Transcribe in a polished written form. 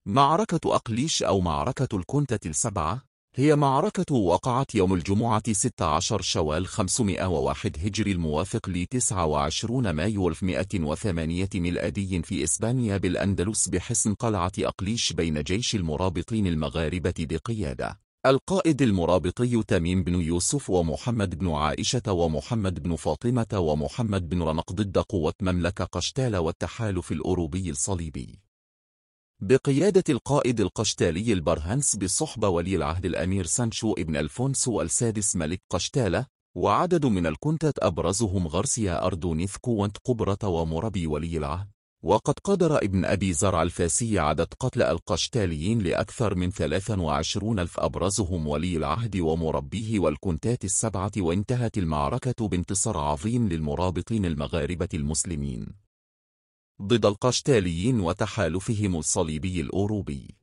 معركة أقليش أو معركة الكنتة السبعة هي معركة وقعت يوم الجمعة 16 شوال 501 هجري الموافق ل 29 مايو 1108 ميلادي في إسبانيا بالأندلس بحصن قلعة أقليش بين جيش المرابطين المغاربة بقيادة القائد المرابطي تميم بن يوسف ومحمد بن عائشة ومحمد بن فاطمة ومحمد بن رمق ضد قوة مملكة قشتال والتحالف الأوروبي الصليبي بقيادة القائد القشتالي البرهنس بصحبة ولي العهد الأمير سانشو ابن ألفونسو السادس ملك قشتالة، وعدد من الكنتة أبرزهم غارسيا أردونيث قوة قبرة ومربي ولي العهد. وقد قدر ابن أبي زرع الفاسي عدد قتلى القشتاليين لأكثر من 23,000 أبرزهم ولي العهد ومربيه والكنتات السبعة، وانتهت المعركة بانتصار عظيم للمرابطين المغاربة المسلمين ضد القشتاليين وتحالفهم الصليبي الأوروبي.